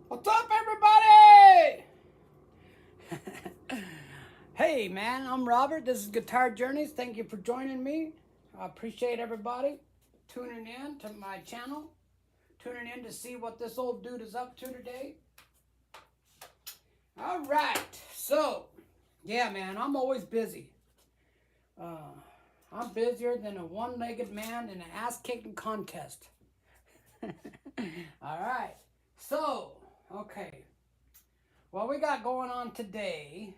What's up, everybody? Hey, man, I'm Robert. This is Guitar Journeys. Thank you for joining me. I appreciate everybody tuning in to my channel, tuning in to see what this old dude is up to today. All right, so, yeah, man, I'm always busy. I'm busier than a one-legged man in an ass-kicking contest. All right, so, okay. What we got going on today,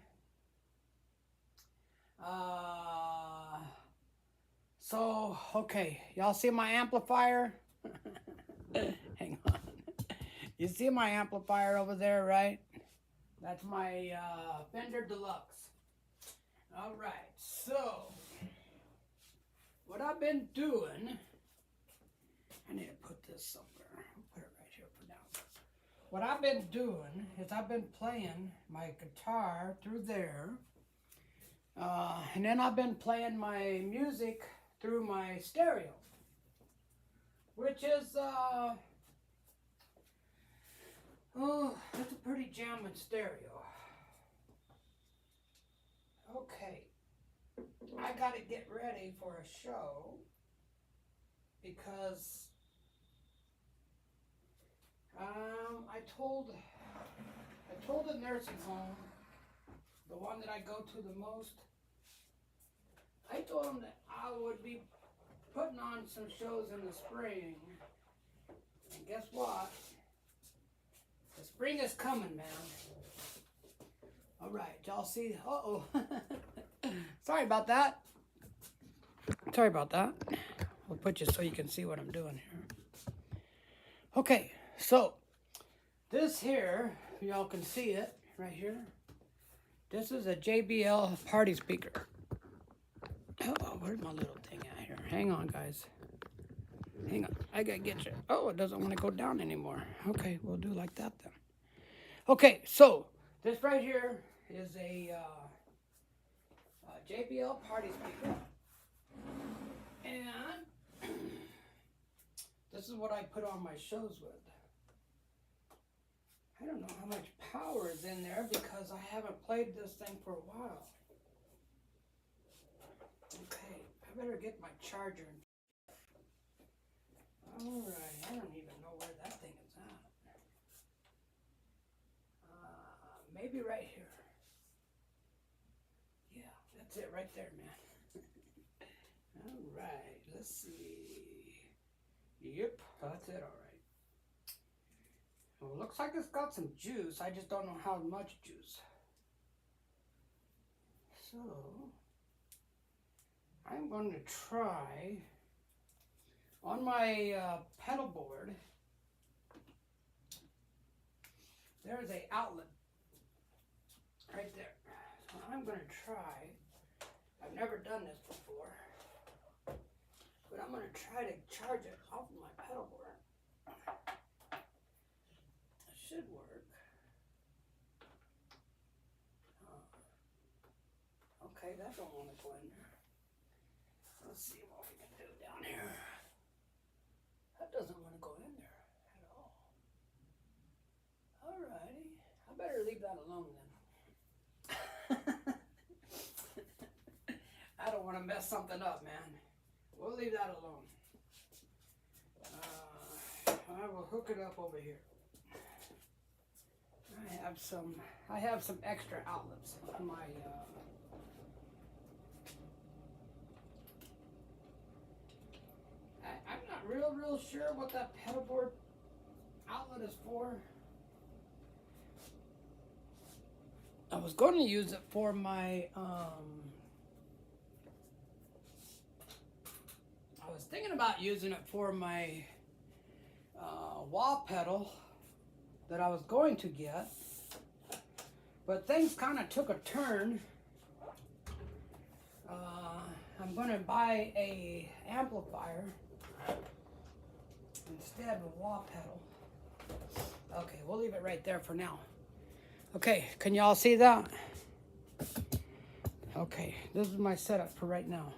okay, y'all see my amplifier? Hang on. You see my amplifier over there, right? That's my Fender Deluxe. All right, so what I've been doing, I need to put this somewhere. I'll put it right here for now. What I've been doing is I've been playing my guitar through there, and then I've been playing my music through my stereo, which is, it's a pretty jamming stereo. Okay, I gotta get ready for a show because I told the nursing home, the one that I go to the most, I told them that I would be putting on some shows in the spring. And guess what? The spring is coming, man. All right, y'all see? Uh-oh. Sorry about that. Sorry about that. We'll put you so you can see what I'm doing here. Okay, so this here, y'all can see it right here. This is a JBL party speaker. Oh, where's my little thing at here? Hang on, guys. Hang on. I gotta get you. Oh, it doesn't want to go down anymore. Okay, we'll do like that then. Okay, so this right here is a JBL party speaker. And this is what I put on my shows with. I don't know how much power is in there because I haven't played this thing for a while. Okay, I better get my charger. Alright, I don't even know where that thing is at. Maybe right here. Yeah, that's it right there, man. Alright, let's see. Yep, that's it, alright. Well, it looks like it's got some juice. I just don't know how much juice. So, I'm going to try on my pedal board. There's an outlet right there. So I'm going to try. I've never done this before, but I'm going to try to charge it off of my pedal board. It should work. Okay, that don't want to go in there. Let's see what we can do down here. That doesn't want to go in there at all. Alrighty. I better leave that alone then. I don't want to mess something up, man. We'll leave that alone. I will hook it up over here. I have some extra outlets on my I'm not real sure what that pedal board outlet is for. I was going to use it for my I was thinking about using it for my wah pedal that I was going to get, but things kind of took a turn. I'm going to buy a amplifier instead of a wah pedal. Okay, we'll leave it right there for now. Okay, can y'all see that? Okay, this is my setup for right now.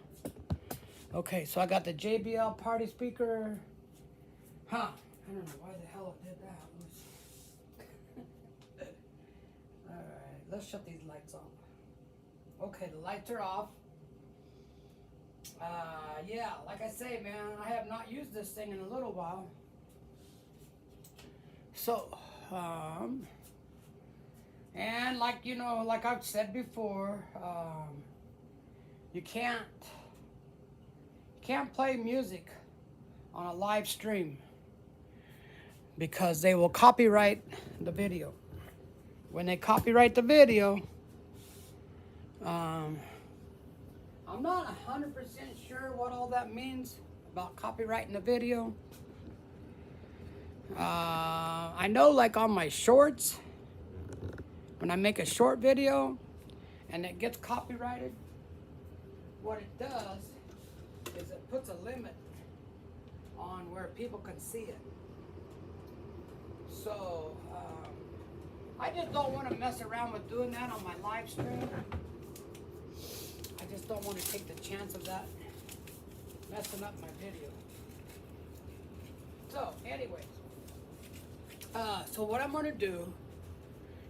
Okay, so I got the JBL party speaker. I don't know why the hell it did that. let's shut these lights off. Okay, the lights are off. Yeah, like I say, man, I have not used this thing in a little while. So, and like, you know, like I've said before, you can't play music on a live stream because they will copyright the video. When they copyright the video, I'm not 100% sure what all that means about copyrighting the video. I know, like on my shorts, when I make a short video and it gets copyrighted, what it does is it puts a limit on where people can see it. So, I just don't want to mess around with doing that on my live stream. I just don't want to take the chance of that messing up my video. So, anyways, so what I'm going to do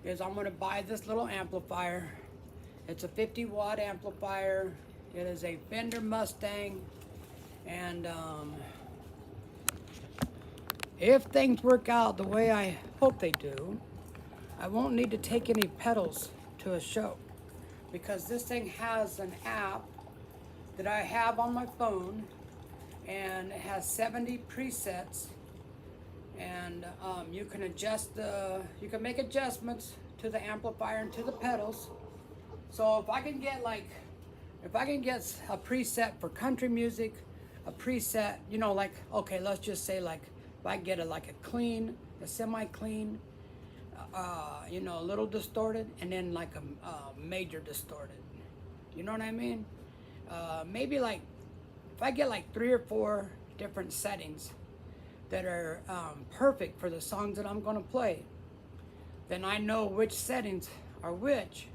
is I'm going to buy this little amplifier. It's a 50-watt amplifier. It is a Fender Mustang, and if things work out the way I hope they do, I won't need to take any pedals to a show, because this thing has an app that I have on my phone, and it has 70 presets, and you can you can make adjustments to the amplifier and to the pedals. So if I can get a preset for country music, a preset, you know, like, okay, let's just say, like, if I get a semi-clean, you know, a little distorted, and then like a major distorted, you know what I mean? Maybe like, if I get like 3 or 4 different settings that are perfect for the songs that I'm gonna play, then I know which settings are which,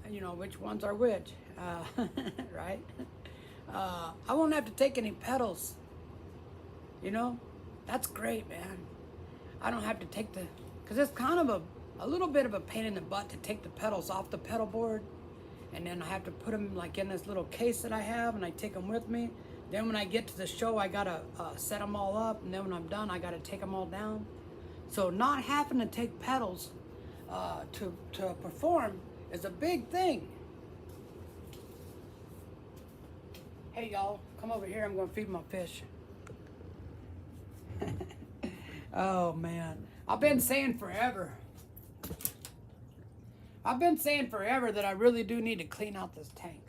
you know, which ones are which, right? I won't have to take any pedals, you know? That's great, man. I don't have to take because it's kind of a little bit of a pain in the butt to take the pedals off the pedal board, and then I have to put them like in this little case that I have, and I take them with me. Then when I get to the show, I gotta set them all up, and then when I'm done, I gotta take them all down. So not having to take pedals to perform is a big thing. Hey y'all, come over here, I'm gonna feed my fish. Oh man, I've been saying forever that I really do need to clean out this tank.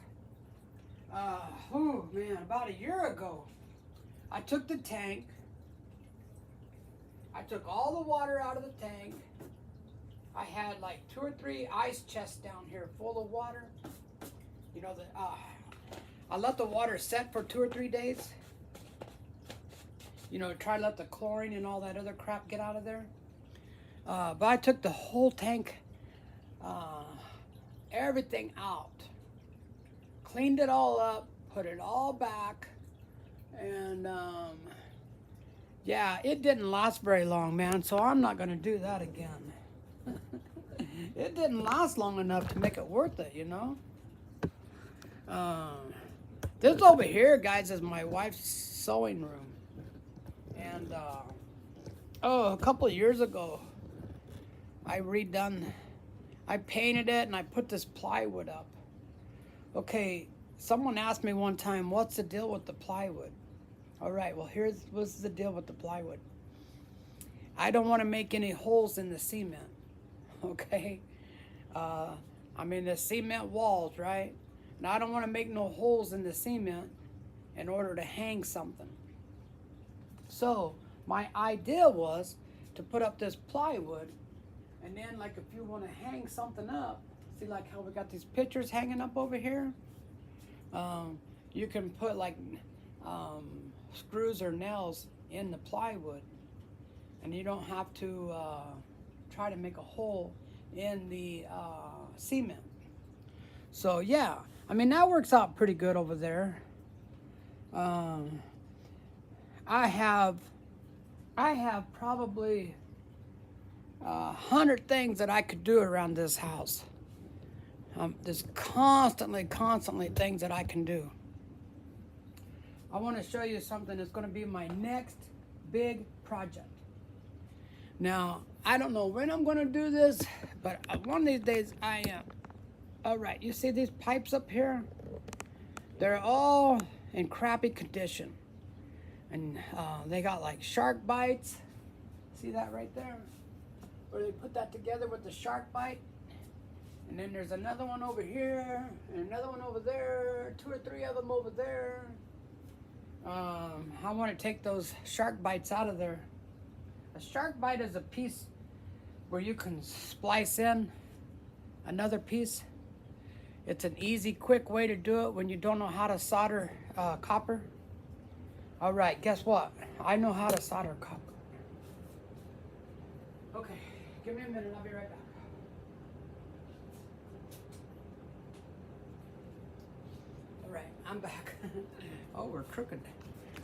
Oh man, about a year ago, I took the tank, I took all the water out of the tank. I had like 2 or 3 ice chests down here full of water. You know, I let the water set for 2 or 3 days. You know, try to let the chlorine and all that other crap get out of there. But I took the whole tank, everything out, cleaned it all up, put it all back, and yeah, it didn't last very long, man, so I'm not going to do that again. It didn't last long enough to make it worth it, you know? This over here, guys, is my wife's sewing room. And, a couple of years ago, I painted it and I put this plywood up. Okay, someone asked me one time, what's the deal with the plywood? All right, well, what's the deal with the plywood. I don't want to make any holes in the cement, okay? I mean, the cement walls, right? And I don't want to make no holes in the cement in order to hang something. So my idea was to put up this plywood, and then like if you want to hang something up, see like how we got these pictures hanging up over here? You can put like screws or nails in the plywood, and you don't have to try to make a hole in the cement. So yeah, I mean, that works out pretty good over there. I have probably 100 things that I could do around this house. There's constantly things that I can do. I want to show you something that's going to be my next big project. Now, I don't know when I'm going to do this, but one of these days I am. All right, you see these pipes up here? They're all in crappy condition. And they got like shark bites. See that right there? Where they put that together with the shark bite. And then there's another one over here, and another one over there, 2 or 3 of them over there. I want to take those shark bites out of there. A shark bite is a piece where you can splice in another piece. It's an easy, quick way to do it when you don't know how to solder copper. All right, guess what? I know how to solder copper. Okay, give me a minute, I'll be right back. All right, I'm back. Oh, we're crooked.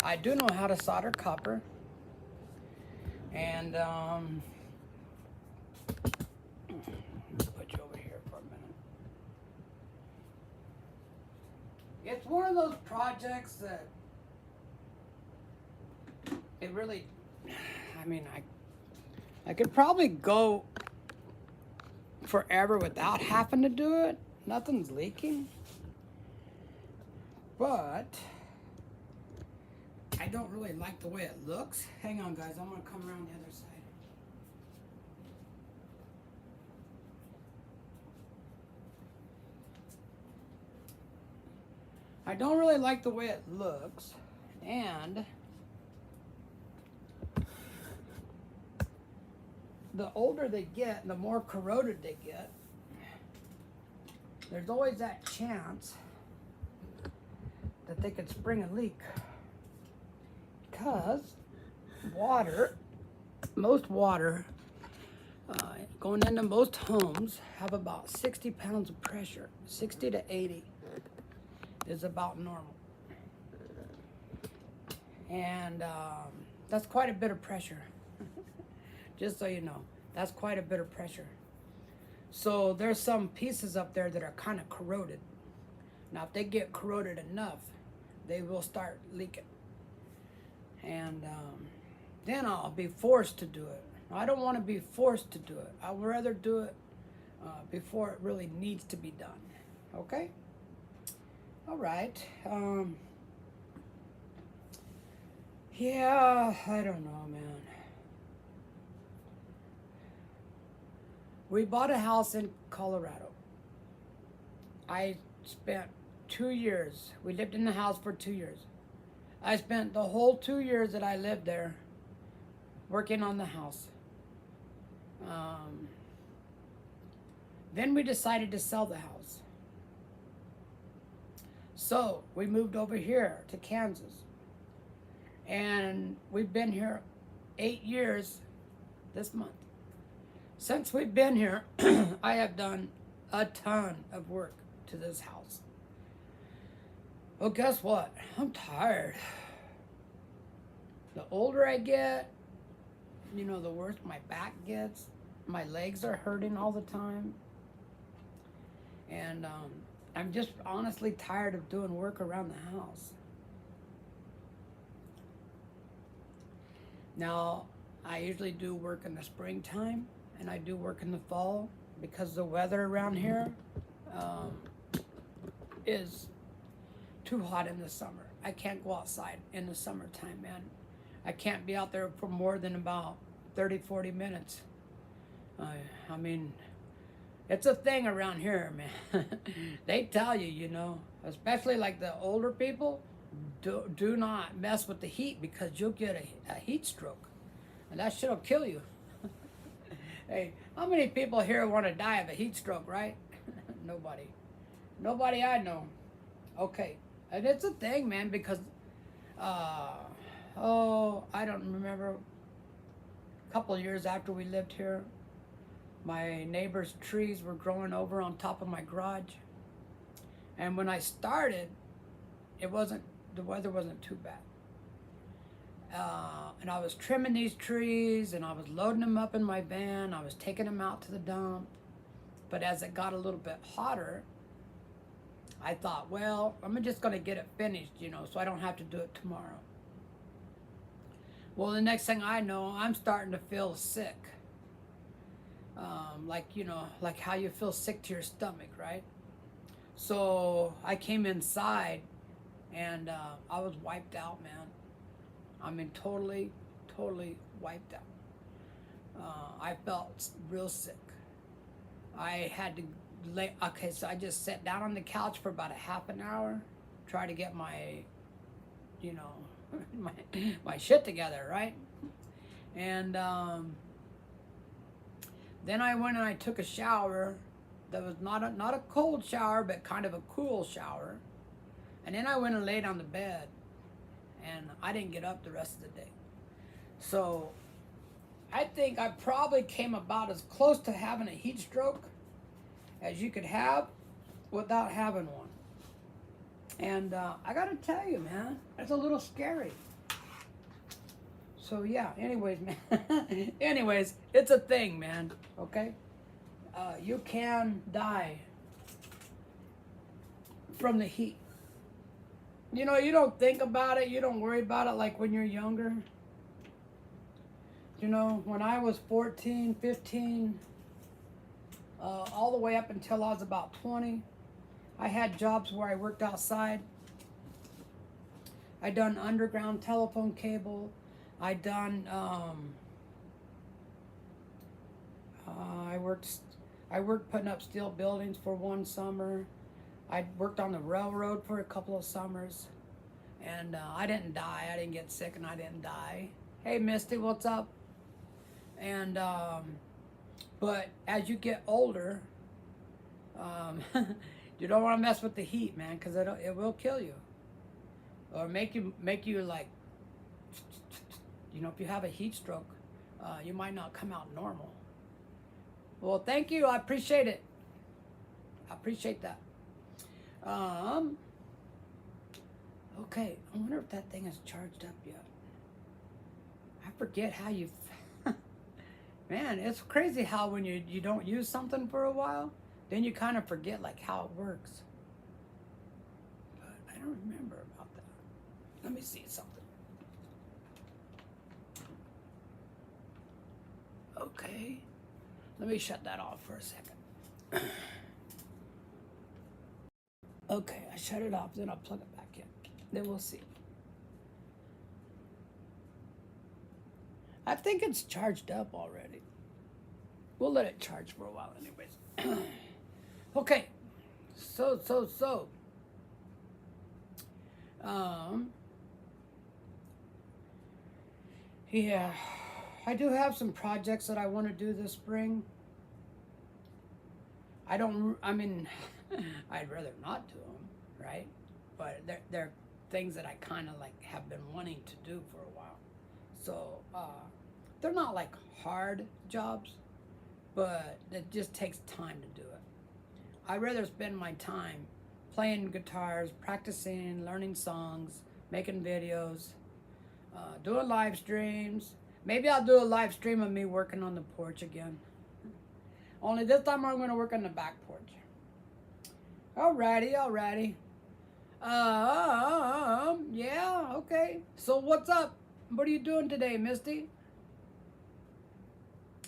I do know how to solder copper. And put you over here for a minute. It's one of those projects that it really, I mean, I could probably go forever without having to do it. Nothing's leaking. But I don't really like the way it looks. Hang on, guys. I'm going to come around the other side. I don't really like the way it looks. And the older they get, the more corroded they get. There's always that chance that they could spring a leak. Because most water going into most homes have about 60 pounds of pressure. 60 to 80 is about normal. And that's quite a bit of pressure. Just so you know, that's quite a bit of pressure. So there's some pieces up there that are kind of corroded. Now, if they get corroded enough, they will start leaking. And then I'll be forced to do it. I don't want to be forced to do it. I would rather do it before it really needs to be done. Okay? All right. Yeah, I don't know, man. We bought a house in Colorado. I spent 2 years. We lived in the house for 2 years. I spent the whole 2 years that I lived there working on the house. Then we decided to sell the house. So we moved over here to Kansas. And we've been here 8 years this month. Since we've been here, I have done a ton of work to this house. Well, guess what? I'm tired. The older I get, you know, the worse my back gets. My legs are hurting all the time. And I'm just honestly tired of doing work around the house. Now, I usually do work in the springtime, and I do work in the fall because the weather around here is too hot in the summer. I can't go outside in the summertime, man. I can't be out there for more than about 30, 40 minutes. I mean, it's a thing around here, man. They tell you, you know, especially like the older people, do not mess with the heat because you'll get a heat stroke. And that shit'll kill you. Hey, how many people here want to die of a heat stroke, right? Nobody. Nobody I know. Okay. And it's a thing, man, because, I don't remember, a couple of years after we lived here, my neighbor's trees were growing over on top of my garage. And when I started, the weather wasn't too bad. And I was trimming these trees, and I was loading them up in my van. I was taking them out to the dump. But as it got a little bit hotter, I thought, well, I'm just going to get it finished, you know, so I don't have to do it tomorrow. Well, the next thing I know, I'm starting to feel sick. Like, you know, like how you feel sick to your stomach, right? So I came inside and I was wiped out, man. I mean, totally wiped out. I felt real sick. I had to okay, so I just sat down on the couch for about a half an hour, try to get my, you know, my shit together, right? And then I went and I took a shower that was not a cold shower, but kind of a cool shower. And then I went and laid on the bed, and I didn't get up the rest of the day. So I think I probably came about as close to having a heat stroke as you could have without having one. And I gotta tell you, man, it's a little scary. So yeah, anyways, man. Anyways, it's a thing, man, okay? You can die from the heat. You know, you don't think about it, you don't worry about it like when you're younger. You know, when I was 14, 15, all the way up until I was about 20, I had jobs where I worked outside. I done underground telephone cable. I done, I worked putting up steel buildings for one summer. I worked on the railroad for a couple of summers. And I didn't die. I didn't get sick and I didn't die. Hey, Misty, what's up? And, but as you get older, you don't want to mess with the heat, man, because it will kill you. Or make you like, you know, if you have a heat stroke, you might not come out normal. Well, thank you. I appreciate it. I appreciate that. Okay, I wonder if that thing is charged up yet. I forget how you... Man, it's crazy how when you don't use something for a while, then you kind of forget like how it works. But I don't remember about that. Let me see something. Okay. Let me shut that off for a second. Okay, I shut it off, then I'll plug it back in. Then we'll see. I think it's charged up already. We'll let it charge for a while anyways. Okay, so. Yeah, I do have some projects that I want to do this spring. I mean, I'd rather not do them, right? But they're things that I kind of like have been wanting to do for a while. So, they're not like hard jobs, but it just takes time to do it. I'd rather spend my time playing guitars, practicing, learning songs, making videos, doing live streams. Maybe I'll do a live stream of me working on the porch again. Only this time I'm going to work on the back porch. Alrighty. Yeah, okay. So what's up? What are you doing today, Misty?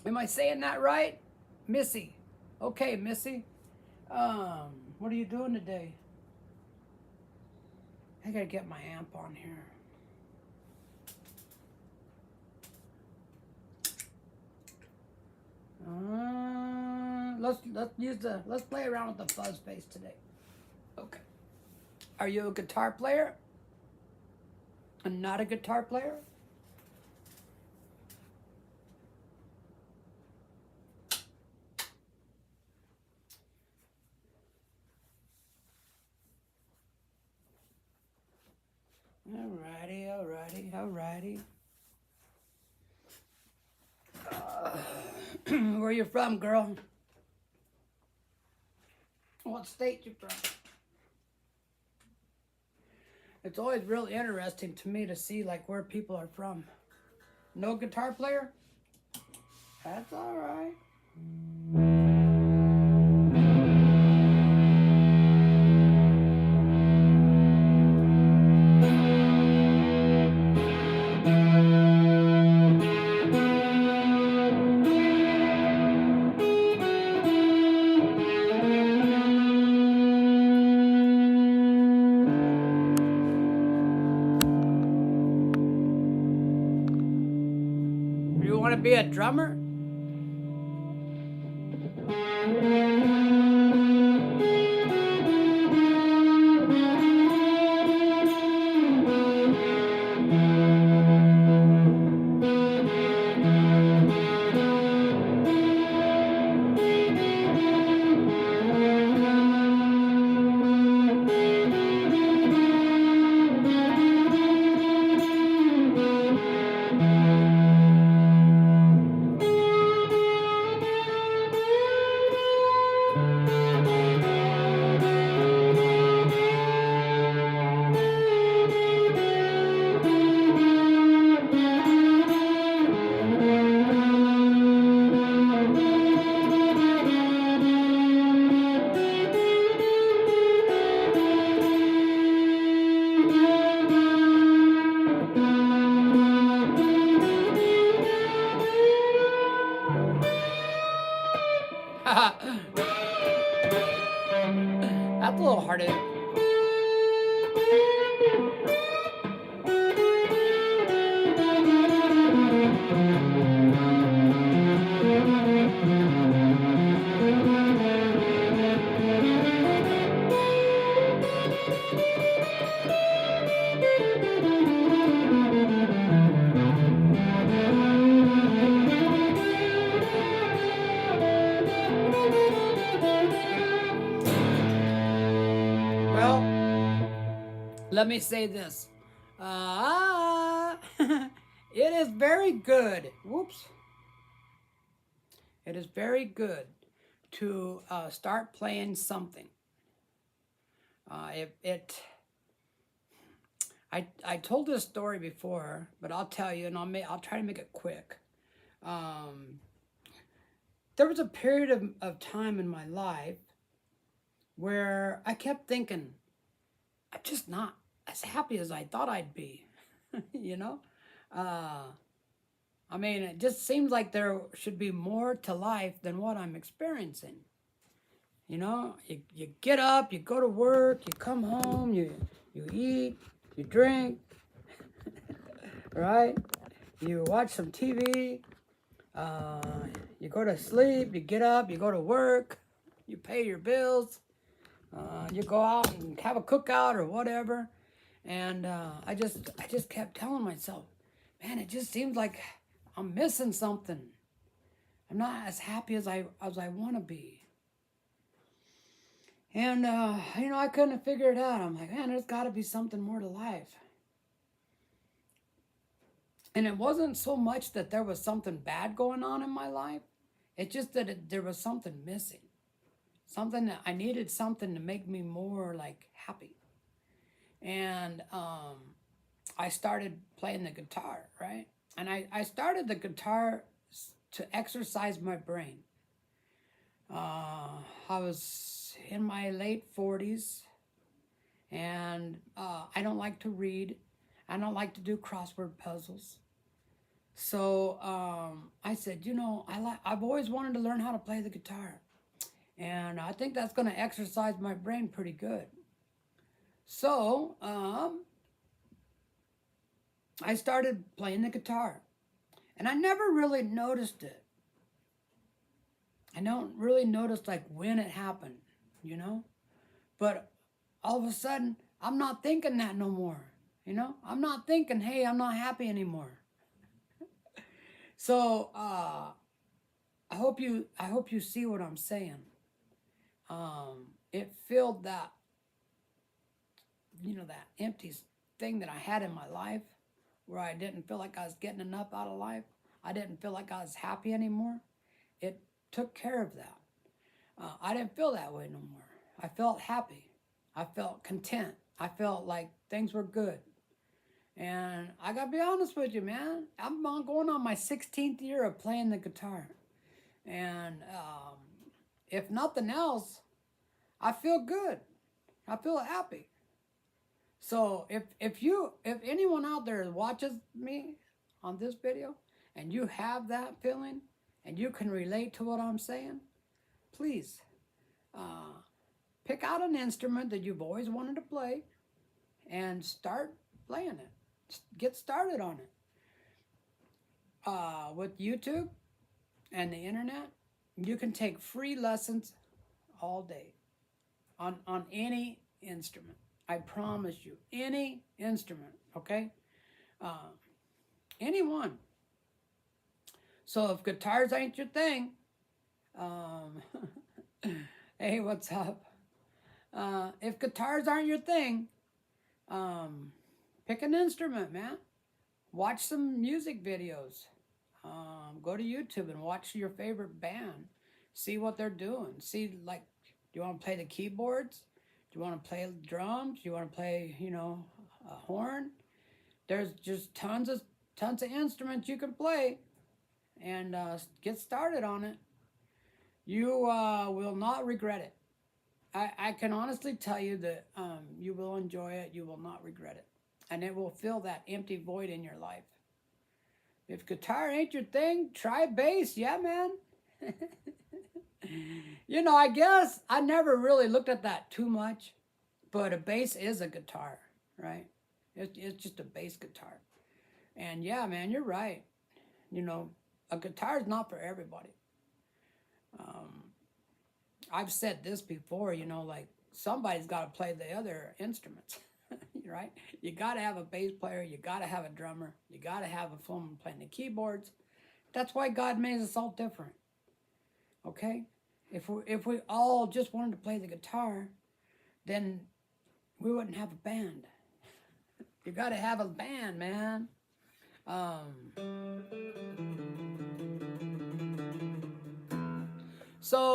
Am I saying that right? Missy. Okay, Missy. What are you doing today? I gotta get my amp on here. Let's play around with the fuzz face today. Okay. Are you a guitar player? And not a guitar player? Alrighty. Where you from, girl? What state you from? It's always real interesting to me to see like where people are from. No guitar player? That's alright. to be a drummer? That's a little hard to... Well, let me say this. It is very good. Whoops. It is very good to start playing something. I told this story before, but I'll tell you, and I'll try to make it quick. There was a period of time in my life where I kept thinking, I'm just not as happy as I thought I'd be, you know? I mean, it just seems like there should be more to life than what I'm experiencing. You know, you get up, you go to work, you come home, you eat, you drink, right? You watch some TV, you go to sleep, you get up, you go to work, you pay your bills, you go out and have a cookout or whatever. And I just kept telling myself, man, it just seems like I'm missing something. I'm not as happy as I want to be. And, you know, I couldn't figure it out. I'm like, man, there's got to be something more to life. And it wasn't so much that there was something bad going on in my life. It's just that there was something missing. Something that I needed something to make me more, like, happy. And I started playing the guitar, right? And I started the guitar to exercise my brain. I was in my late 40s, and I don't like to read. I don't like to do crossword puzzles. So I said, you know, I've always wanted to learn how to play the guitar. And I think that's going to exercise my brain pretty good. So I started playing the guitar. And I never really noticed it. I don't really notice like when it happened, you know? But all of a sudden, I'm not thinking that no more, you know? I'm not thinking, hey, I'm not happy anymore. So I hope you see what I'm saying. It filled that, you know, that empty thing that I had in my life, where I didn't feel like I was getting enough out of life. I didn't feel like I was happy anymore. It took care of that. I didn't feel that way no more. I felt happy. I felt content. I felt like things were good. And I gotta be honest with you, man. I'm going on my 16th year of playing the guitar. And if nothing else, I feel good. I feel happy. So if anyone out there watches me on this video and you have that feeling and you can relate to what I'm saying, please pick out an instrument that you've always wanted to play and start playing it. Get started on it. with YouTube and the internet, you can take free lessons all day on any instrument. I promise you, any instrument, okay? Uh, Anyone. So if guitars ain't your thing, um, hey, what's up? If guitars aren't your thing, pick an instrument, man. Watch some music videos. Go to YouTube and watch your favorite band. See what they're doing. See, like, do you want to play the keyboards? Do you want to play drums? Do you want to play, a horn? There's just tons of instruments you can play, and get started on it. You will not regret it. I can honestly tell you that you will enjoy it. You will not regret it, and it will fill that empty void in your life. If guitar ain't your thing, try bass. Yeah, man. I guess I never really looked at that too much, but a bass is a guitar, right? It's just a bass guitar. And yeah, man, you're right. A guitar is not for everybody. I've said this before, like somebody's got to play the other instruments, right? You got to have a bass player. You got to have a drummer. You got to have a someone playing the keyboards. That's why God made us all different. Okay? If we all just wanted to play the guitar, then we wouldn't have a band. You got to have a band, man. So,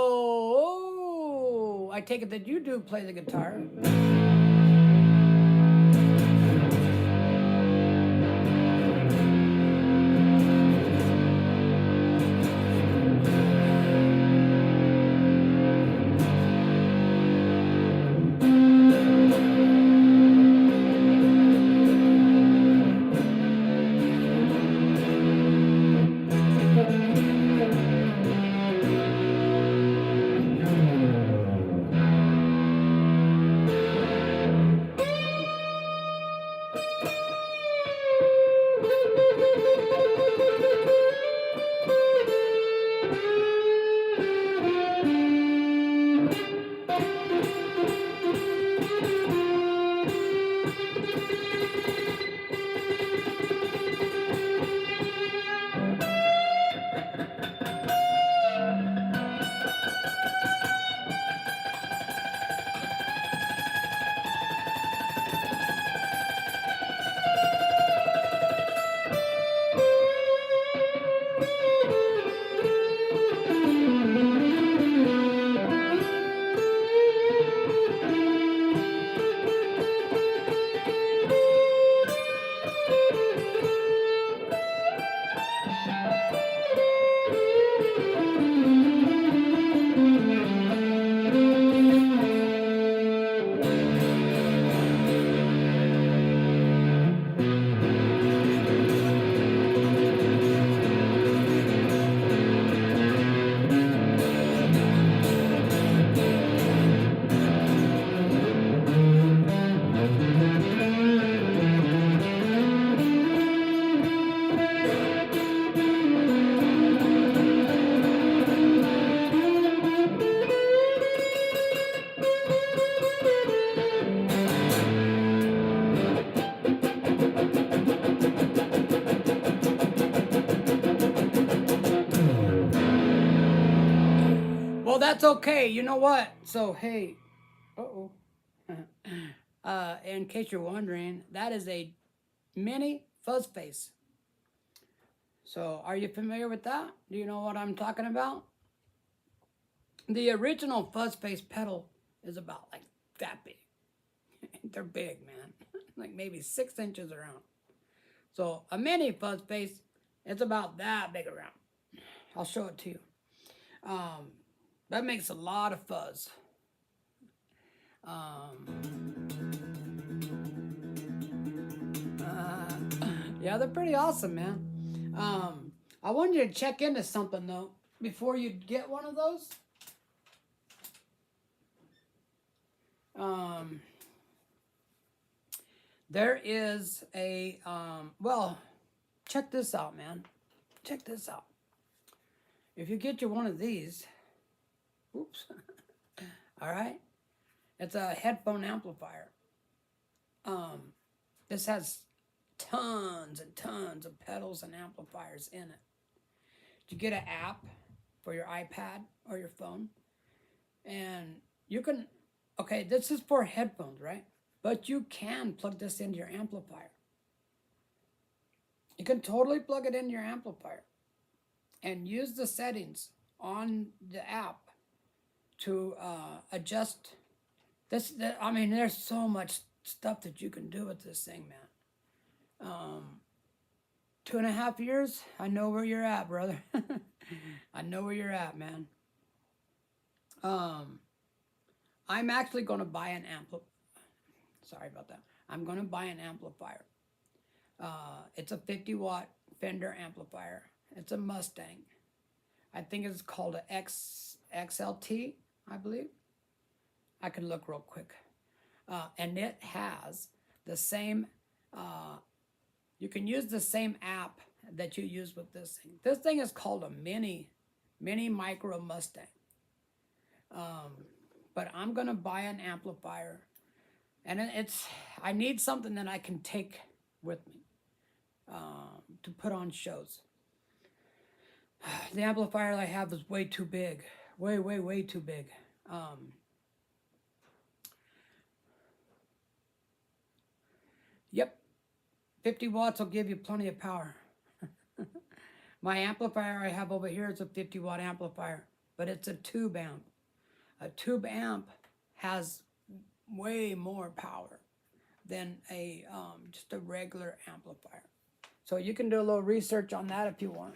I take it that you do play the guitar. Well, that's okay. You know what? So, hey, uh-oh. In case you're wondering, that is a mini fuzz face. So, are you familiar with that? Do you know what I'm talking about? The original fuzz face pedal is about like that big. They're big, man. Like maybe 6 inches around. So, a mini fuzz face, it's about that big around. I'll show it to you. That makes a lot of fuzz. Yeah, they're pretty awesome, man. I wanted you to check into something, though, before you get one of those. There is a, well, check this out, man. check this out. If you get you one of these, oops, all right, it's a headphone amplifier. This has tons and tons of pedals and amplifiers in it. You get an app for your iPad or your phone, and you can, okay, this is for headphones, right? But you can plug this into your amplifier. You can totally plug it into your amplifier and use the settings on the app to adjust this. I mean, there's so much stuff that you can do with this thing, man. 2.5 years, I know where you're at, brother. I know where you're at, man. I'm actually going to buy an amplifier. Sorry about that. I'm going to buy an amplifier. It's a 50-watt Fender amplifier. It's a Mustang. I think it's called a XLT, I believe. I can look real quick. And it has the same, you can use the same app that you use with this thing. This thing is called a mini micro Mustang. But I'm going to buy an amplifier. And I need something that I can take with me to put on shows. The amplifier I have is way too big. Way too big. Yep. 50 watts will give you plenty of power. My amplifier I have over here is a 50-watt amplifier, but it's a tube amp. A tube amp has way more power than a just a regular amplifier. So you can do a little research on that if you want.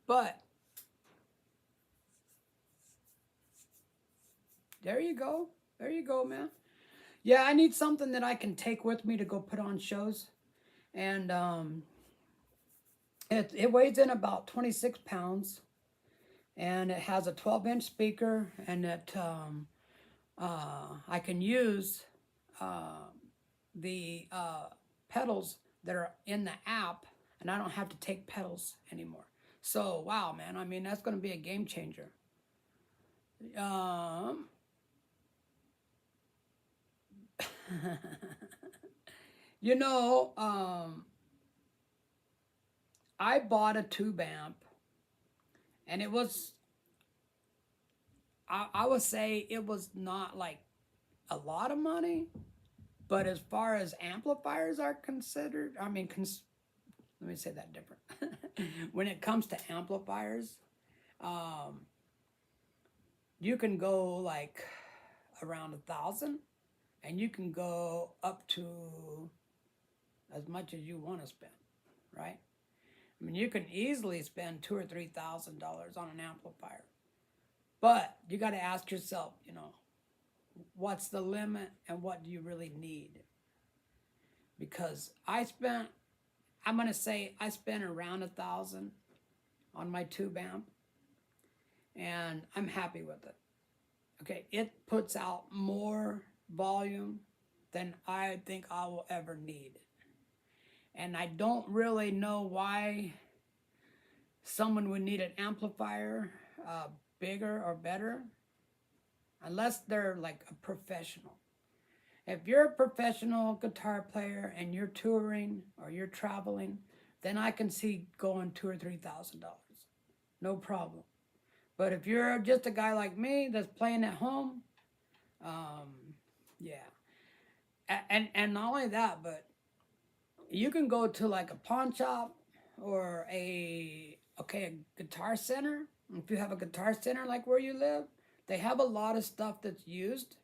But there you go. There you go, man. Yeah, I need something that I can take with me to go put on shows. And it weighs in about 26 pounds. And it has a 12-inch speaker. And it I can use the pedals that are in the app. And I don't have to take pedals anymore. So, wow, man. I mean, that's going to be a game changer. You know, I bought a tube amp, and it was, I would say it was not like a lot of money, but as far as amplifiers are considered, I mean, let me say that different. When it comes to amplifiers, you can go like around 1,000, and you can go up to as much as you want to spend, right? I mean, you can easily spend $2,000 or $3,000 on an amplifier, but you got to ask yourself, you know, what's the limit and what do you really need? Because I'm going to say I spent around 1,000 on my tube amp, and I'm happy with it. Okay, it puts out more volume than I think I will ever need. And I don't really know why someone would need an amplifier bigger or better, unless they're like a professional. If you're a professional guitar player and you're touring or you're traveling, then I can see going $2,000 or $3,000. No problem. But if you're just a guy like me that's playing at home, yeah. And not only that, but you can go to like a pawn shop or a guitar center. If you have a guitar center like where you live, they have a lot of stuff that's used.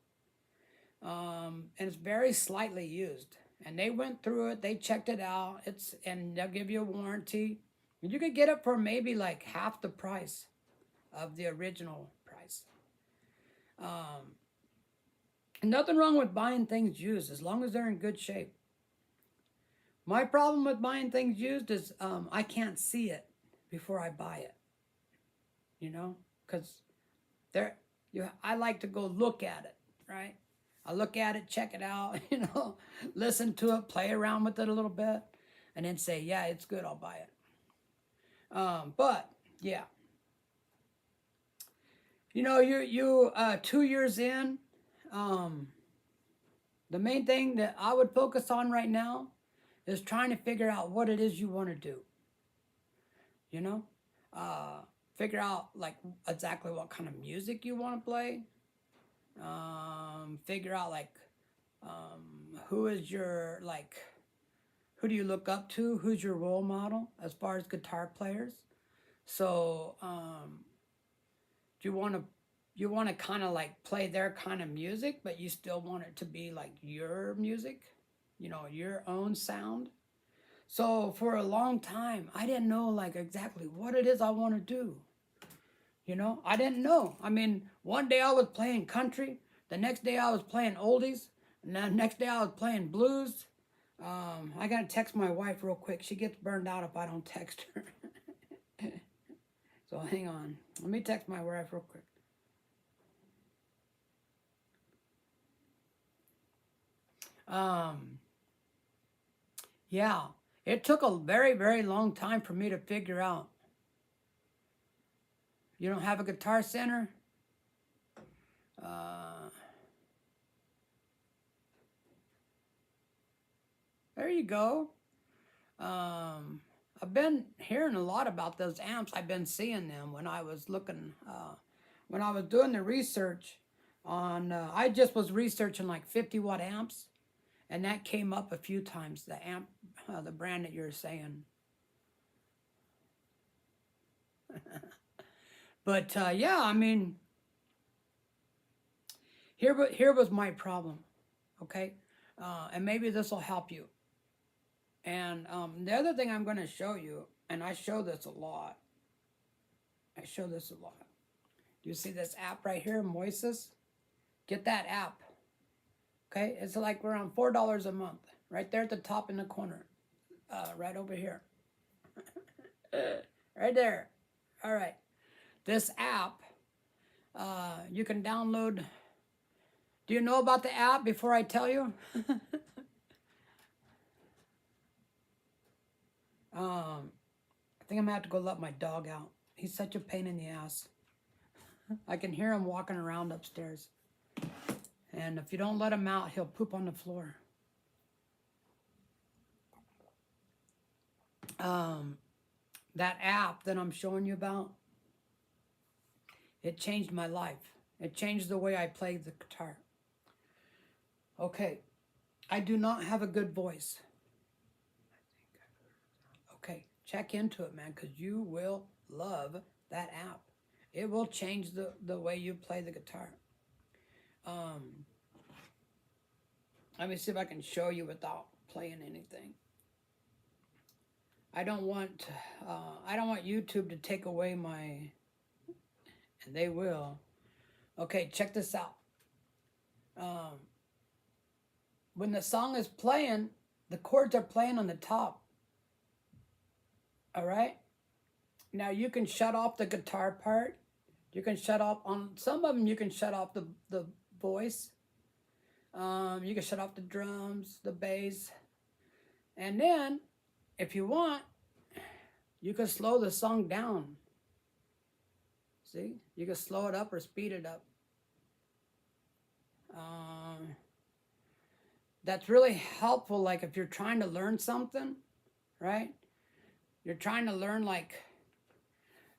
And it's very slightly used. And they went through it, they checked it out, and they'll give you a warranty. And you could get it for maybe like half the price of the original price. Nothing wrong with buying things used as long as they're in good shape. My problem with buying things used is I can't see it before I buy it. You know, because I like to go look at it, right? I look at it, check it out, you know, listen to it, play around with it a little bit, and then say, yeah, it's good, I'll buy it. But yeah, you know, you 2 years in. The main thing that I would focus on right now is trying to figure out what it is you want to do. You know, uh, figure out like exactly what kind of music you want to play. Figure out like who is your like who do you look up to? Who's your role model as far as guitar players? So do you want to kind of like play their kind of music, but you still want it to be like your music, you know, your own sound. So for a long time, I didn't know like exactly what it is I want to do. You know, I didn't know. I mean, one day I was playing country, the next day I was playing oldies, and the next day I was playing blues. I gotta text my wife real quick. She gets burned out if I don't text her. So hang on. Let me text my wife real quick. Yeah, it took a very, very long time for me to figure out. You don't have a guitar center? There you go. I've been hearing a lot about those amps. I've been seeing them when I was looking, when I was doing the research on, I just was researching like 50-watt amps, and that came up a few times, the amp, the brand that you're saying. But yeah, I mean, here was my problem, okay? And maybe this will help you. And the other thing I'm going to show you, and I show this a lot. I show this a lot. Do you see this app right here, Moises? Get that app. Okay, it's like around $4 a month. Right there at the top in the corner. Right over here. Right there. All right. This app, you can download. Do you know about the app before I tell you? I think I'm gonna have to go let my dog out. He's such a pain in the ass. I can hear him walking around upstairs. And if you don't let him out, he'll poop on the floor. That app that I'm showing you about, it changed my life. It changed the way I played the guitar. Okay, I do not have a good voice. Okay, check into it, man, because you will love that app. It will change the way you play the guitar. Let me see if I can show you without playing anything. I don't want YouTube to take away my, and they will. Okay, check this out. When the song is playing, the chords are playing on the top. All right? Now you can shut off the guitar part. You can shut off, on some of them you can shut off the voice. You can shut off the drums, the bass. And then, if you want, you can slow the song down. See? You can slow it up or speed it up. That's really helpful, like if you're trying to learn something, right? You're trying to learn like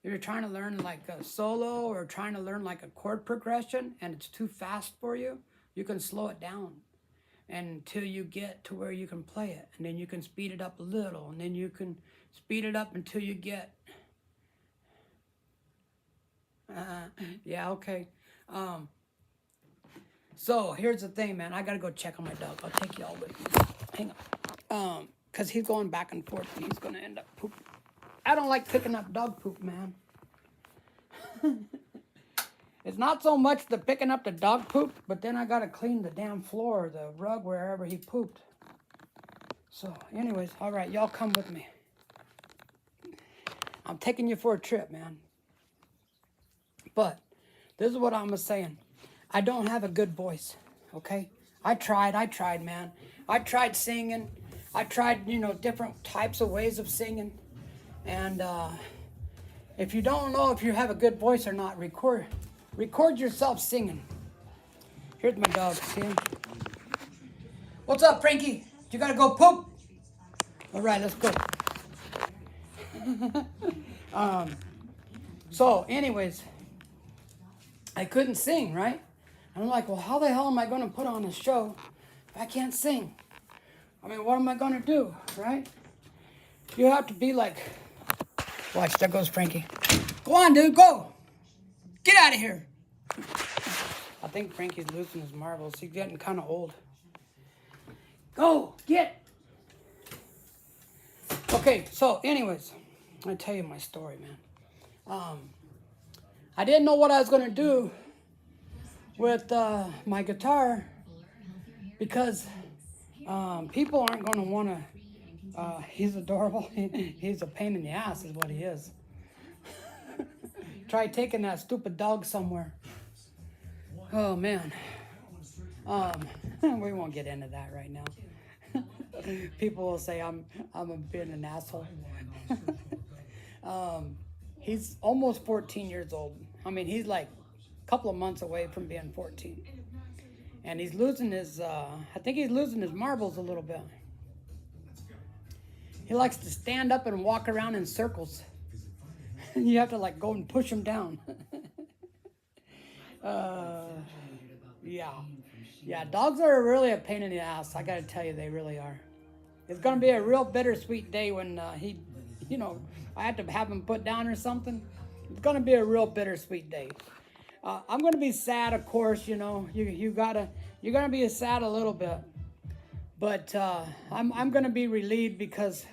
a solo, or trying to learn like a chord progression, and it's too fast for you, you can slow it down until you get to where you can play it, and then you can speed it up a little, and then you can speed it up until you get yeah, okay. So here's the thing, man. I gotta go check on my dog. I'll take y'all with me. Hang on. Because he's going back and forth, and he's gonna end up pooping. I don't like picking up dog poop, man. It's not so much the picking up the dog poop, but then I gotta clean the damn floor, the rug, wherever he pooped. So anyways, all right, y'all come with me. I'm taking you for a trip, man. But this is what I'm saying. I don't have a good voice, okay? I tried, man. I tried singing. I tried, different types of ways of singing. And If you don't know if you have a good voice or not, record yourself singing. Here's my dog. See him? What's up, Frankie? You gotta go poop? All right, let's go. So, anyways, I couldn't sing, right? And I'm like, well, how the hell am I going to put on a show if I can't sing? I mean, what am I going to do, right? You have to be like, watch, there goes Frankie. Go on, dude, go. Get out of here. I think Frankie's losing his marbles. He's getting kind of old. Go, get. Okay, so anyways, I'll tell you my story, man. I didn't know what I was going to do with my guitar because people aren't going to want to, he's adorable. He's a pain in the ass is what he is. Try taking that stupid dog somewhere. Oh, man. We won't get into that right now. People will say I'm being an asshole. He's almost 14 years old. I mean, he's like a couple of months away from being 14. And he's losing his, I think he's losing his marbles a little bit. He likes to stand up and walk around in circles. You have to like go and push him down. Yeah, dogs are really a pain in the ass. I gotta tell you, they really are. It's gonna be a real bittersweet day when I have to have him put down or something. It's gonna be a real bittersweet day. I'm gonna be sad, of course. You're gonna be sad a little bit, but I'm gonna be relieved because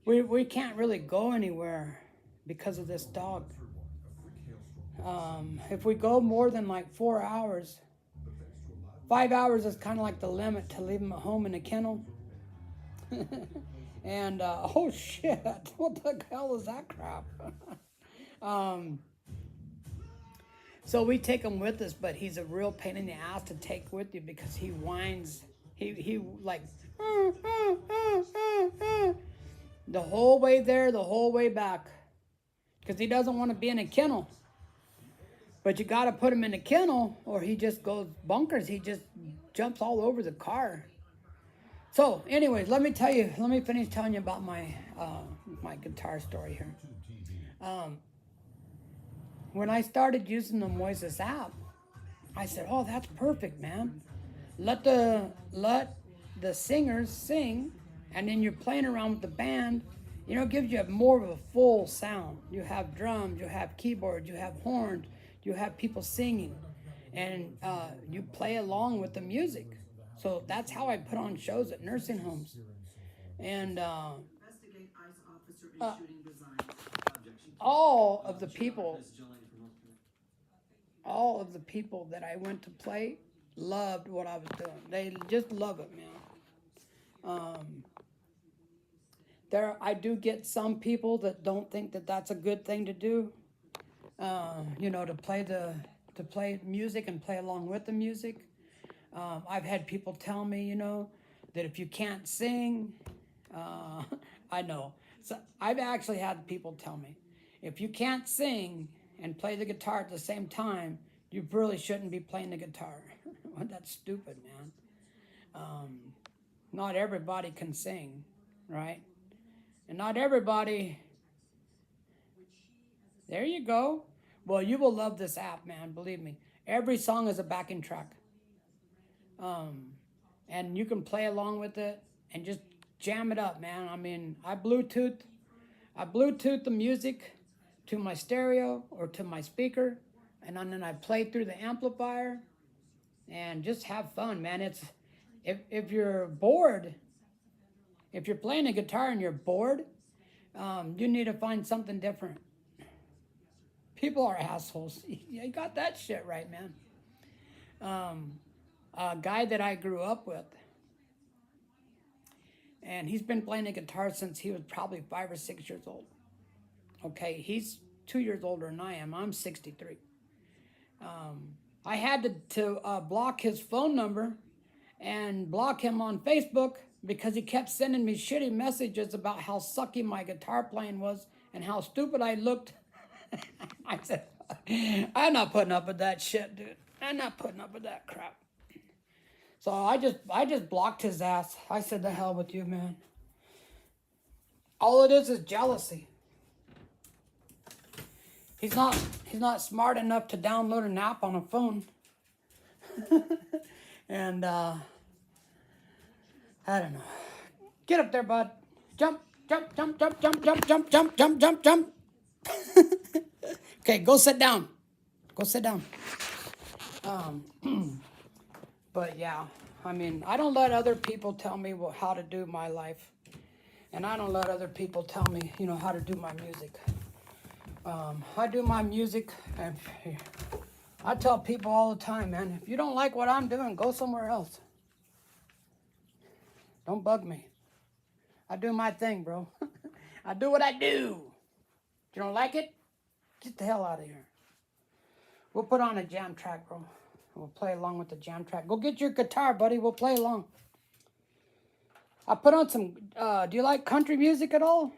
we can't really go anywhere because of this dog. If we go more than like 4 hours, 5 hours is kind of like the limit to leave him at home in a kennel. And oh shit, what the hell is that crap? So we take him with us, but he's a real pain in the ass to take with you because he whines. He like the whole way there, the whole way back, because he doesn't want to be in a kennel. But you got to put him in a kennel or he just goes bonkers. He just jumps all over the car. So anyways, let me finish telling you about my guitar story here. When I started using the Moises app, I said, oh, that's perfect, man. Let the singers sing, and then you're playing around with the band. It gives you more of a full sound. You have drums, you have keyboards, you have horns, you have people singing, and you play along with the music. So that's how I put on shows at nursing homes. And all of the people that I went to play loved what I was doing. They just love it, man. I do get some people that don't think that that's a good thing to do. To play music and play along with the music. I've had people tell me, that if you can't sing, I know. So I've actually had people tell me, if you can't sing and play the guitar at the same time, you really shouldn't be playing the guitar. That's stupid, man. Not everybody can sing, right? And not everybody... There you go. Well, you will love this app, man. Believe me. Every song is a backing track. And you can play along with it and just jam it up, man. I mean, I Bluetooth the music to my stereo or to my speaker, and then I play through the amplifier and just have fun, man. If you're bored, if you're playing a guitar and you're bored, you need to find something different. People are assholes. You got that shit right, man. A guy that I grew up with, and he's been playing the guitar since he was probably 5 or 6 years old. Okay, he's 2 years older than I am. I'm 63. I had to block his phone number and block him on Facebook because he kept sending me shitty messages about how sucky my guitar playing was and how stupid I looked I said, I'm not putting up with that shit, dude. I'm not putting up with that crap. So I just blocked his ass. I said, the hell with you, man. All it is jealousy. He's not smart enough to download an app on a phone. And I don't know. Get up there, bud. Jump, jump, jump, jump, jump, jump, jump, jump, jump, jump, jump. Okay, go sit down. Go sit down. But yeah, I mean, I don't let other people tell me how to do my life. And I don't let other people tell me, how to do my music. I do my music, and I tell people all the time, man, if you don't like what I'm doing, go somewhere else. Don't bug me. I do my thing, bro. I do what I do. If you don't like it, get the hell out of here. We'll put on a jam track, bro. We'll play along with the jam track. Go get your guitar, buddy. We'll play along. I put on some, do you like country music at all?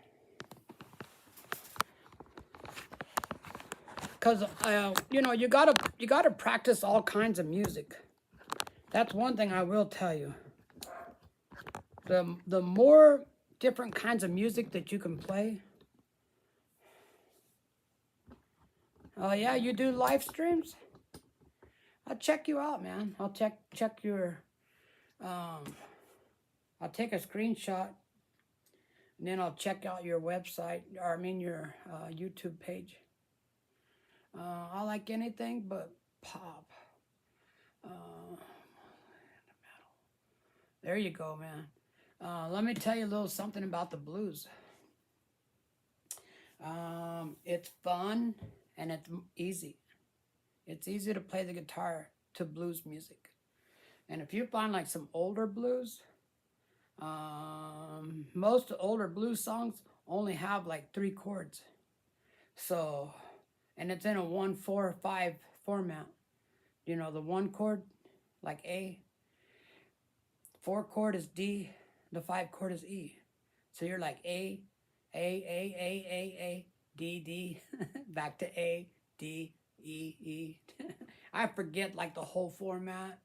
Because, you gotta practice all kinds of music. That's one thing I will tell you. The more different kinds of music that you can play. Oh, yeah, you do live streams? I'll check you out, man. I'll check your, I'll take a screenshot, and then I'll check out your website, your YouTube page. I like anything but pop. There you go, man. Let me tell you a little something about the blues. It's fun and it's easy. It's easy to play the guitar to blues music. And if you find like some older blues, most older blues songs only have like 3 chords. So, and it's in a 1-4-5 format. The 1 chord, like A, 4 chord is D, the 5 chord is E. So you're like A, D, D, back to A, D, E, E. I forget like the whole format.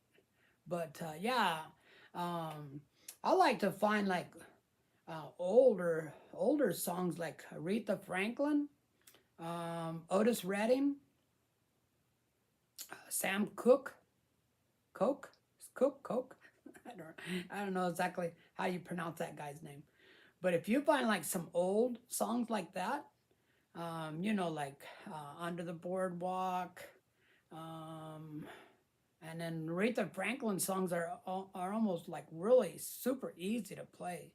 But yeah, I like to find like older songs like Aretha Franklin, Otis Redding, Sam Cooke. I don't know exactly how you pronounce that guy's name. But if you find like some old songs like that, like Under the Boardwalk, and then Aretha Franklin songs are almost like really super easy to play.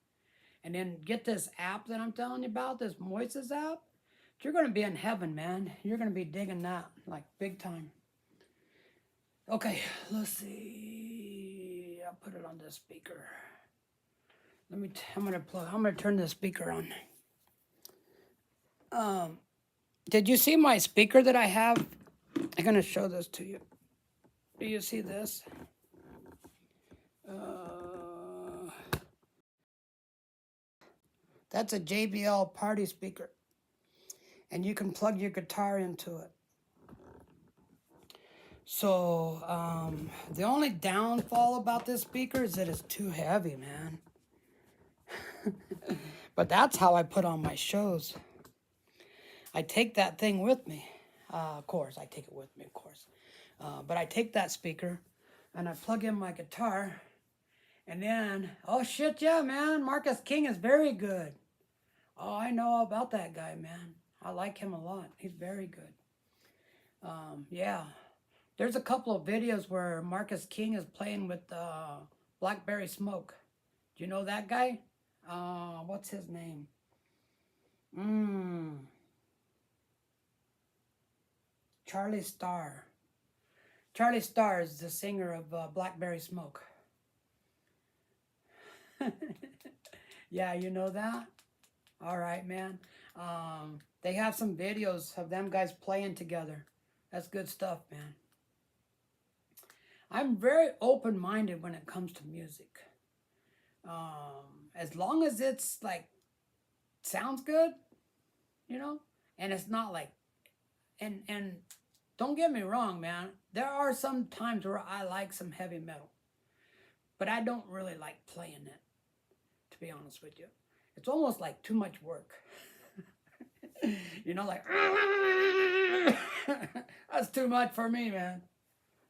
And then get this app that I'm telling you about, this Moises app. You're going to be in heaven, man. You're going to be digging that like big time. Okay, let's see. I'll put it on this speaker. I'm gonna turn the speaker on. Did you see my speaker that I have? I'm gonna show this to you. Do you see this? That's a JBL party speaker. And you can plug your guitar into it. So, the only downfall about this speaker is that it's too heavy, man. But that's how I put on my shows. I take that thing with me. Of course, I take it with me, of course. But I take that speaker, and I plug in my guitar, and then, oh shit, yeah, man, Marcus King is very good. Oh, I know about that guy, man. I like him a lot. He's very good. Yeah. There's a couple of videos where Marcus King is playing with Blackberry Smoke. Do you know that guy? What's his name? Charlie Starr. Charlie Starr is the singer of Blackberry Smoke. Yeah, you know that? All right, man. They have some videos of them guys playing together. That's good stuff, man. I'm very open-minded when it comes to music. As long as it's like, sounds good, and it's not like and don't get me wrong, man. There are some times where I like some heavy metal, but I don't really like playing it, to be honest with you. It's almost like too much work. You know, like that's too much for me, man.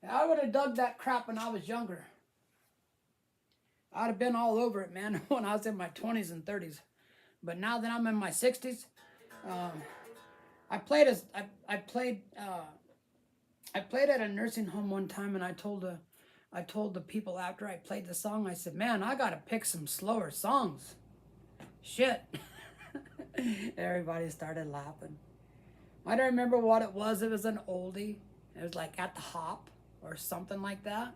I would have dug that crap when I was younger. I'd have been all over it, man, when I was in my 20s and 30s. But now that I'm in my 60s, um, I played as I played at a nursing home one time, and I told the people after I played the song, I said, "Man, I gotta pick some slower songs." Shit. Everybody started laughing. I don't remember what it was. It was an oldie. It was like At the Hop or something like that.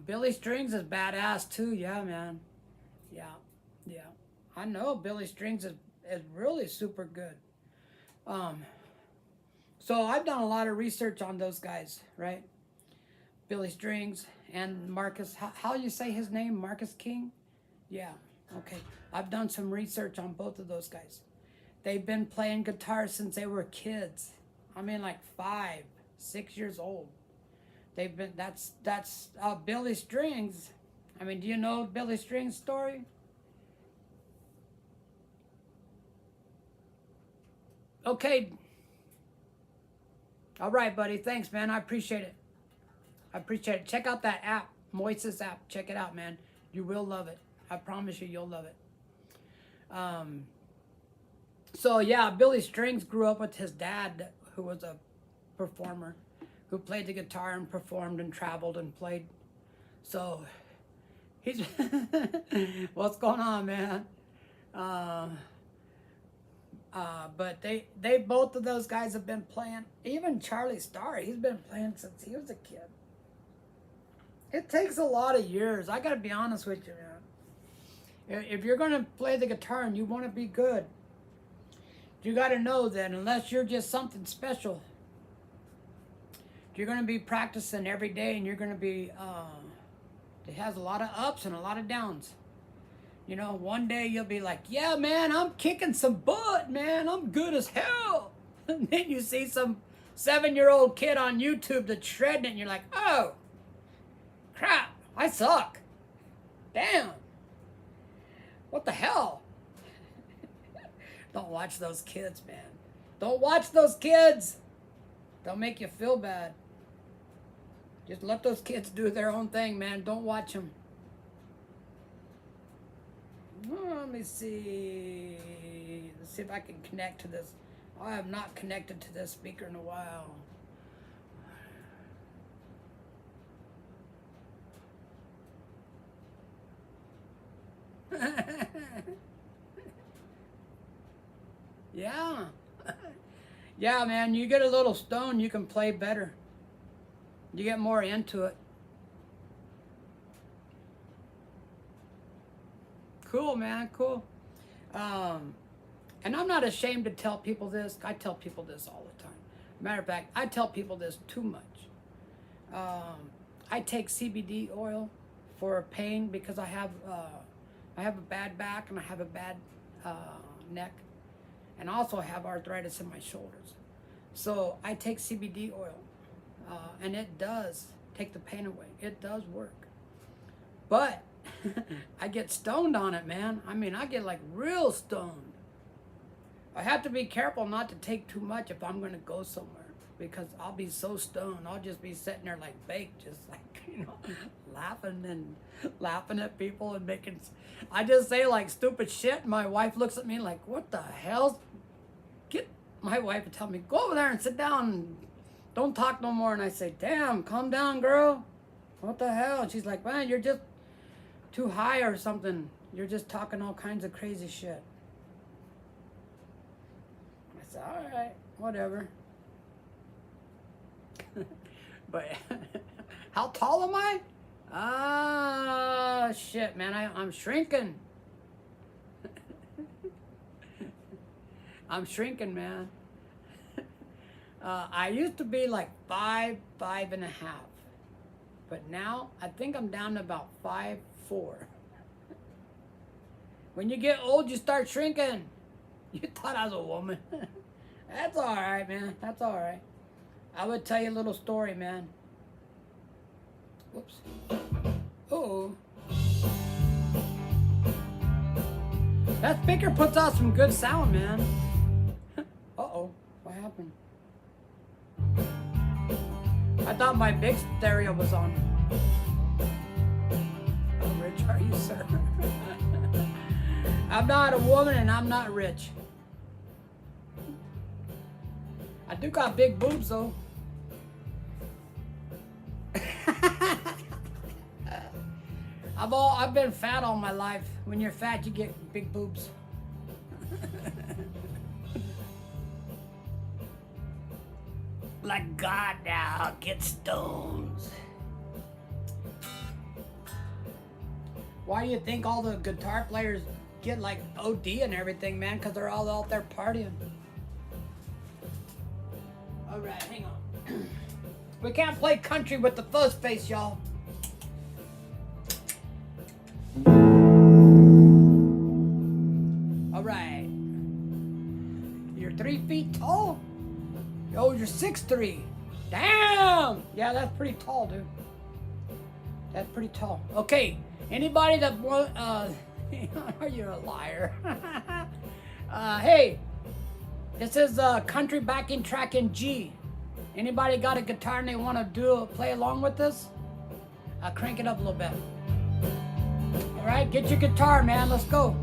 Billy Strings is badass too. Yeah, man. Yeah, yeah. I know Billy Strings is really super good. Um, so I've done a lot of research on those guys, right? Billy Strings and Marcus. How you say his name? Marcus King? Yeah. Okay. I've done some research on both of those guys. They've been playing guitar since they were kids. I mean, like 5, 6 years old. They've been. That's Billy Strings. I mean, do you know Billy Strings' story? Okay. All right, buddy. Thanks, man. I appreciate it. I appreciate it. Check out that app, Moises app. Check it out, man. You will love it. I promise you, you'll love it. So yeah, Billy Strings grew up with his dad, who was a performer, who played the guitar and performed and traveled and played. So he's what's going on, man? But they both of those guys have been playing. Even Charlie Starr, he's been playing since he was a kid. It takes a lot of years. I gotta be honest with you, man. If you're gonna play the guitar and you want to be good, you gotta know that unless you're just something special, you're gonna be practicing every day, and you're gonna be. It has a lot of ups and a lot of downs. You know, one day you'll be like, "Yeah, man, I'm kicking some butt, man. I'm good as hell." And then you see some 7-year-old kid on YouTube that's shredding it, and you're like, "Oh, crap, I suck. Damn. What the hell?" Don't watch those kids, man. Don't watch those kids. They'll make you feel bad. Just let those kids do their own thing, man. Don't watch them. Let me see. Let's see if I can connect to this. I have not connected to this speaker in a while. Yeah. Yeah, man, you get a little stone, you can play better. You get more into it. Cool, man, cool. And I'm not ashamed to tell people this. I tell people this all the time. Matter of fact, I tell people this too much. I take CBD oil for pain because I have a bad back and I have a bad neck, and also have arthritis in my shoulders. So I take CBD oil, and it does take the pain away. It does work. But I get stoned on it, man. I mean, I get like real stoned. I have to be careful not to take too much if I'm going to go somewhere, because I'll be so stoned. I'll just be sitting there like baked, just like, laughing at people and making. I just say like stupid shit. And my wife looks at me like, "What the hell?" My wife would tell me, "Go over there and sit down and don't talk no more." And I say, "Damn, calm down, girl. What the hell?" And she's like, "Man, you're just too high or something. You're just talking all kinds of crazy shit." I said, "All right, whatever." But how tall am I? Ah, shit, man. I'm shrinking. I'm shrinking, man. I used to be like 5'5.5", but now I think I'm down to about 5'4". When you get old, you start shrinking. You thought I was a woman. That's all right, man. That's all right. I would tell you a little story, man. Whoops. Oh. That speaker puts out some good sound, man. Uh-oh. What happened? I thought my big stereo was on. How rich are you, sir? I'm not a woman and I'm not rich. I do got big boobs though. I've been fat all my life. When you're fat, you get big boobs. Like God now, get stones. Why do you think all the guitar players get like OD and everything, man? Because they're all out there partying. All right, hang on. We can't play country with the fuzz face, y'all. All right. You're 3 feet tall? Oh, you're 6'3". Damn! Yeah, that's pretty tall, dude. That's pretty tall. Okay, anybody that want, you're a liar. Hey, this is country backing track in G. Anybody got a guitar and they want to play along with this? I'll crank it up a little bit. All right, get your guitar, man. Let's go.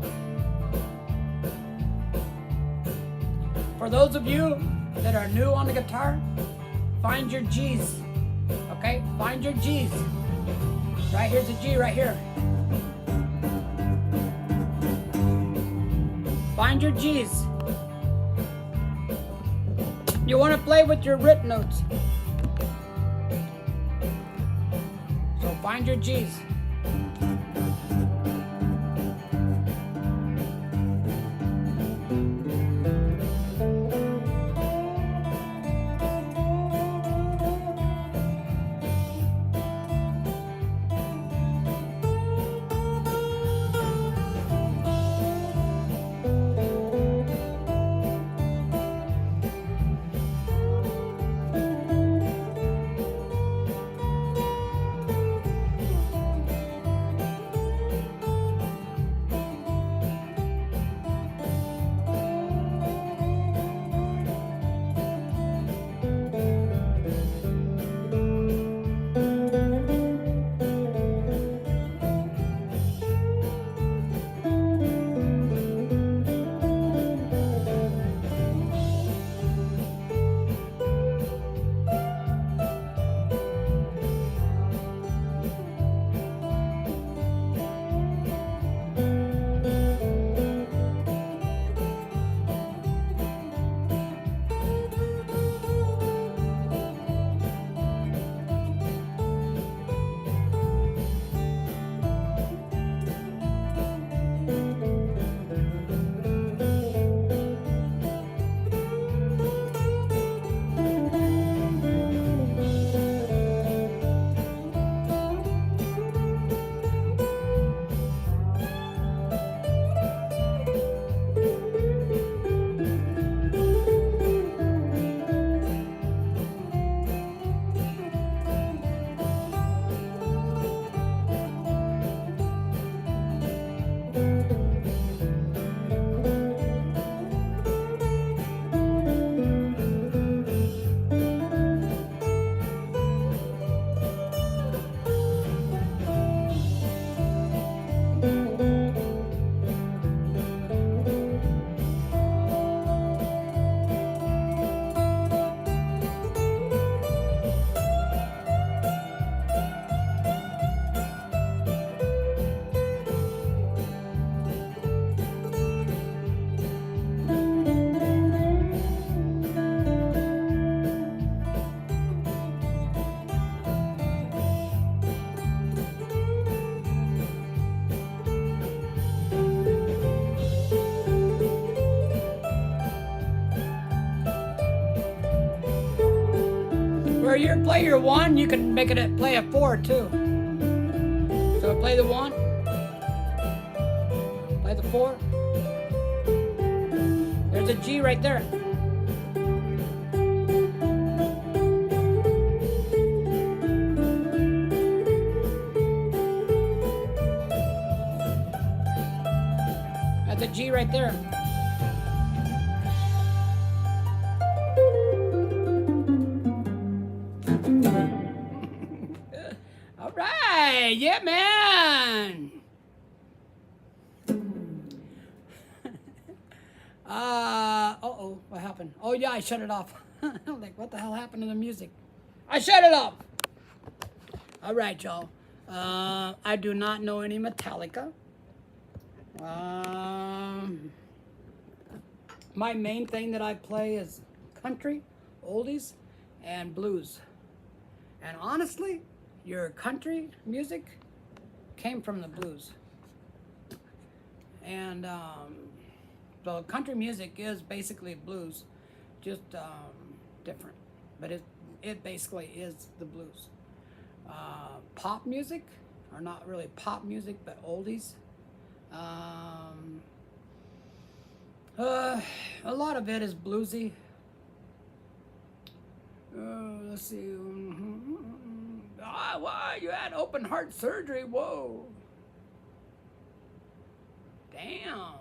For those of you that are new on the guitar, find your G's. Okay, find your G's. Right here's a G right here. Find your G's. You want to play with your root notes. So find your G's. Where you play your 1, you can make it play a 4 too. So play the 1, play the 4. There's a G right there. G right there. All right, yeah, man. Uh-oh, what happened? Oh, yeah, I shut it off. I'm like, what the hell happened to the music? I shut it off. All right, y'all. I do not know any Metallica. My main thing that I play is country, oldies, and blues. And honestly, your country music came from the blues. And so country music is basically blues, just different. But it basically is the blues. Pop music, or not really pop music, but oldies. A lot of it is bluesy. Let's see. Wow, you had open heart surgery. Whoa. Damn.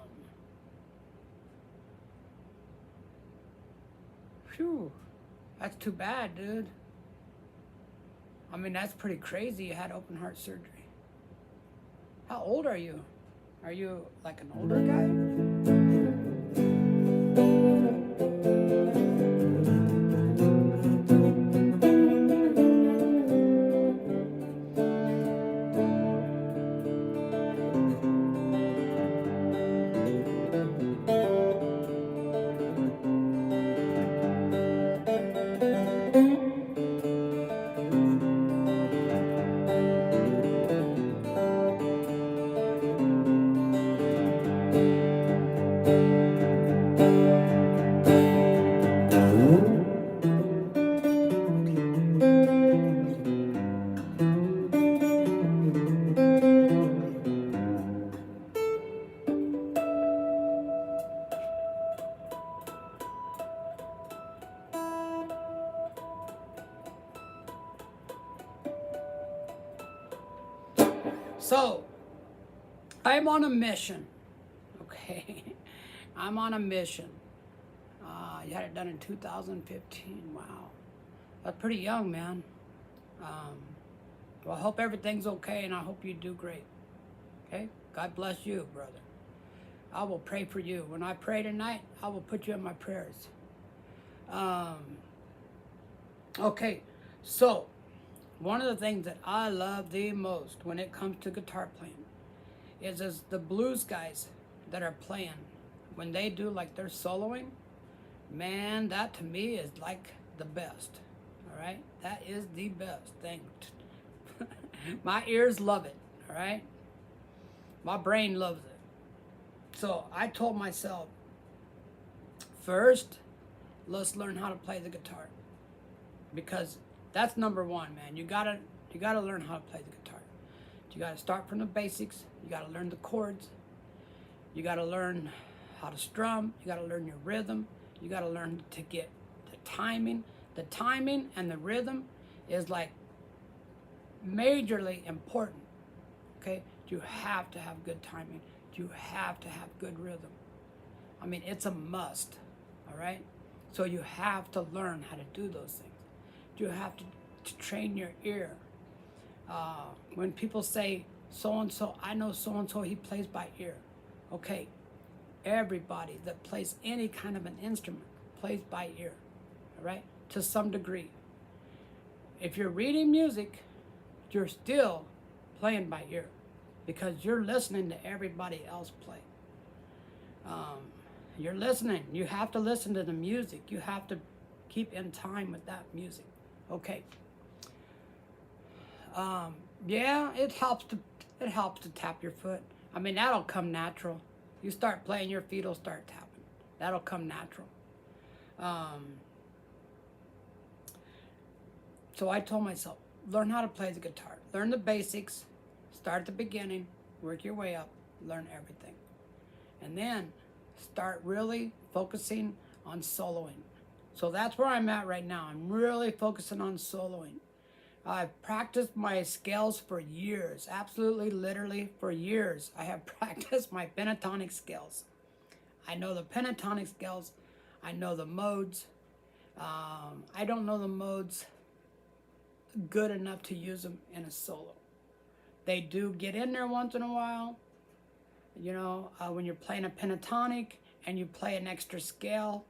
Phew. That's too bad, dude. I mean, that's pretty crazy. You had open heart surgery. How old are you? Are you like an older guy? So, I'm on a mission, okay? I'm on a mission. You had it done in 2015, wow. That's pretty young, man. Well, I hope everything's okay, and I hope you do great, okay? God bless you, brother. I will pray for you. When I pray tonight, I will put you in my prayers. Okay, so one of the things that I love the most when it comes to guitar playing is the blues guys that are playing. When they do like their soloing, man, that to me is like the best. All right, that is the best thing. My ears love it. All right, my brain loves it. So I told myself, first, let's learn how to play the guitar, because that's number one, man. You gotta learn how to play the guitar. You gotta start from the basics. You gotta learn the chords. You gotta learn how to strum. You gotta learn your rhythm. You gotta learn to get the timing. The timing and the rhythm is like majorly important. Okay, you have to have good timing. You have to have good rhythm. I mean, it's a must. All right. So you have to learn how to do those things. You have to train your ear. When people say so-and-so, I know so-and-so, he plays by ear. Okay, everybody that plays any kind of an instrument plays by ear, all right, to some degree. If you're reading music, you're still playing by ear because you're listening to everybody else play. You're listening. You have to listen to the music. You have to keep in time with that music. Okay. Yeah, it helps to tap your foot. I mean, that'll come natural. You start playing, your feet will start tapping. That'll come natural. So I told myself, learn how to play the guitar. Learn the basics. Start at the beginning. Work your way up. Learn everything. And then start really focusing on soloing. So that's where I'm at right now. I'm really focusing on soloing. I've practiced my scales for years. Absolutely, literally, for years. I have practiced my pentatonic scales. I know the pentatonic scales. I know the modes. I don't know the modes good enough to use them in a solo. They do get in there once in a while. You know, when you're playing a pentatonic and you play an extra scale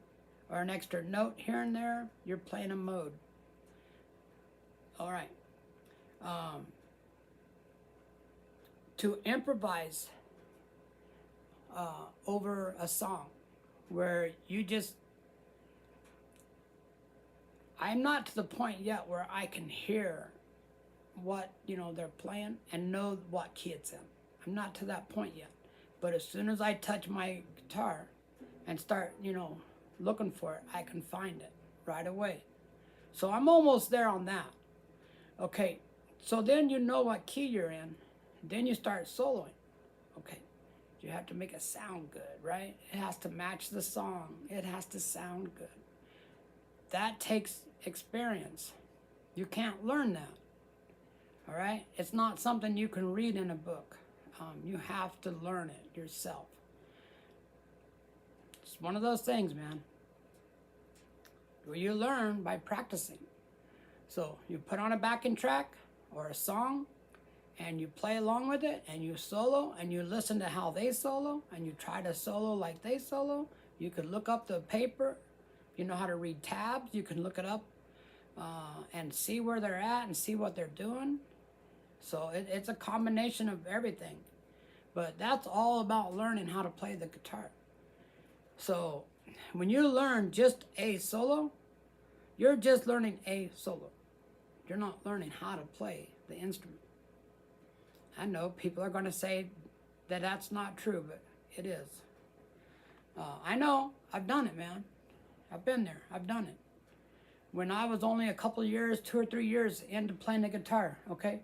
or an extra note here and there, you're playing a mode. All right. To improvise over a song where you just, I'm not to the point yet where I can hear what, you know, they're playing and know what key it's in. I'm not to that point yet. But as soon as I touch my guitar and start, you know, looking for it, I can find it right away. So I'm almost there on that. Okay, so then you know what key you're in. Then you start soloing. Okay, you have to make it sound good, right? It has to match the song. It has to sound good. That takes experience. You can't learn that. All right? It's not something you can read in a book. You have to learn it yourself. It's one of those things, man. Where you learn by practicing. So you put on a backing track or a song and you play along with it and you solo and you listen to how they solo and you try to solo like they solo. You can look up the paper. If you know how to read tabs, you can look it up and see where they're at and see what they're doing. So it's a combination of everything. But that's all about learning how to play the guitar. So when you learn just a solo, you're just learning a solo. You're not learning how to play the instrument. I know people are going to say that that's not true, but it is. I know. I've done it, man. I've been there. I've done it. When I was only a couple of years, 2 or 3 years into playing the guitar, okay?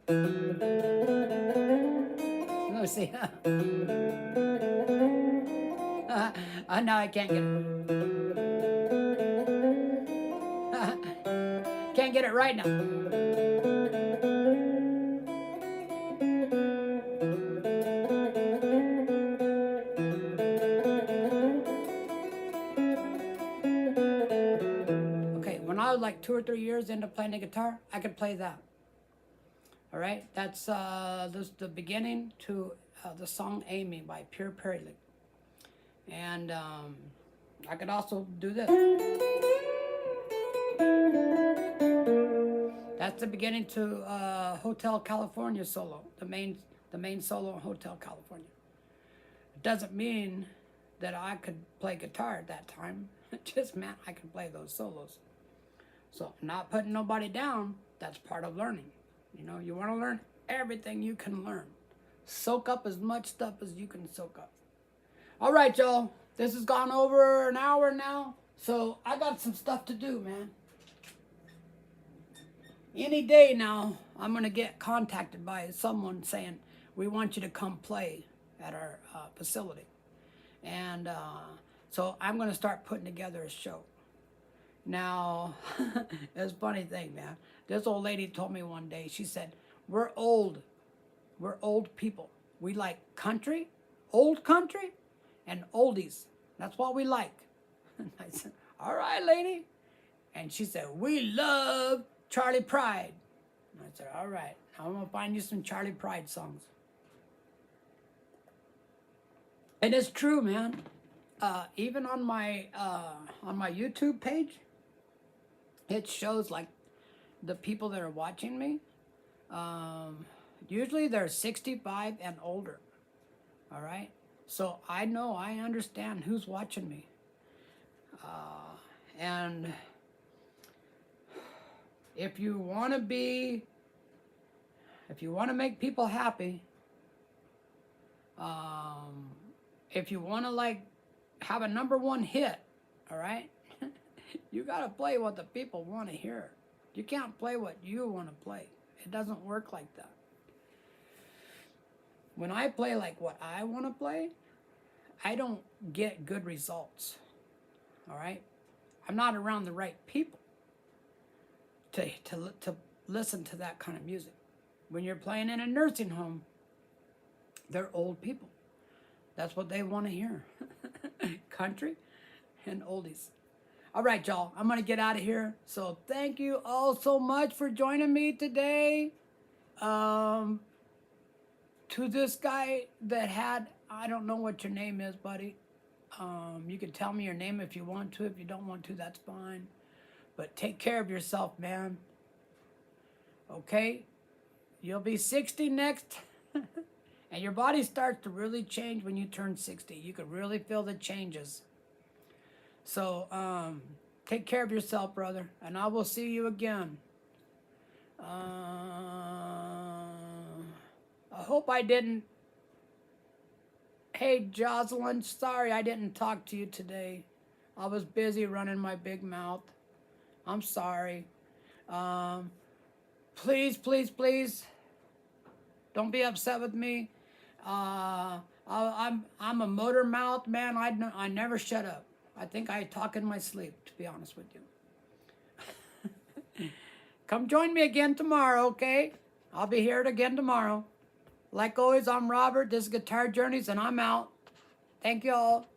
Let me see. Now I can't get it. Can't get it right now. Okay, when I was like 2 or 3 years into playing the guitar, I could play that. All right, that's the beginning to the song Amy by Pure Periwinkle. And I could also do this. That's the beginning to Hotel California solo, the main solo in Hotel California. It doesn't mean that I could play guitar at that time. It just meant I could play those solos. So I'm not putting nobody down. That's part of learning. You know, you want to learn everything you can learn. Soak up as much stuff as you can soak up. All right, y'all. This has gone over an hour now. So I got some stuff to do, man. Any day now, I'm going to get contacted by someone saying, we want you to come play at our facility. And so I'm going to start putting together a show. Now, it's a funny thing, man. This old lady told me one day, she said, we're old. We're old people. We like country, old country, and oldies. That's what we like. And I said, all right, lady. And she said, we love Charlie Pride. And I said, all right, I'm going to find you some Charlie Pride songs. And it's true, man. Even on my YouTube page, it shows like the people that are watching me. Usually they're 65 and older. All right. So I know, I understand who's watching me. And if you want to make people happy, if you want to like have a #1 hit, all right, you got to play what the people want to hear. You can't play what you want to play. It doesn't work like that. When I play like what I want to play, I don't get good results. All right? I'm not around the right people to listen to that kind of music. When you're playing in a nursing home, they're old people. That's what they want to hear. country and oldies. All right, y'all, I'm going to get out of here. So thank you all so much for joining me today. To this guy that had, I don't know what your name is, buddy. You can tell me your name if you want to. If you don't want to, that's fine. But take care of yourself, man. Okay? You'll be 60 next. And your body starts to really change when you turn 60. You can really feel the changes. So, take care of yourself, brother. And I will see you again. I hope I didn't. Hey, Jocelyn, sorry I didn't talk to you today. I was busy running my big mouth. I'm sorry. Please, please, please, don't be upset with me. I'm a motor mouth, man. I never shut up. I think I talk in my sleep, to be honest with you. Come join me again tomorrow, okay? I'll be here again tomorrow. Like always, I'm Robert. This is Guitar Journeys, and I'm out. Thank you all.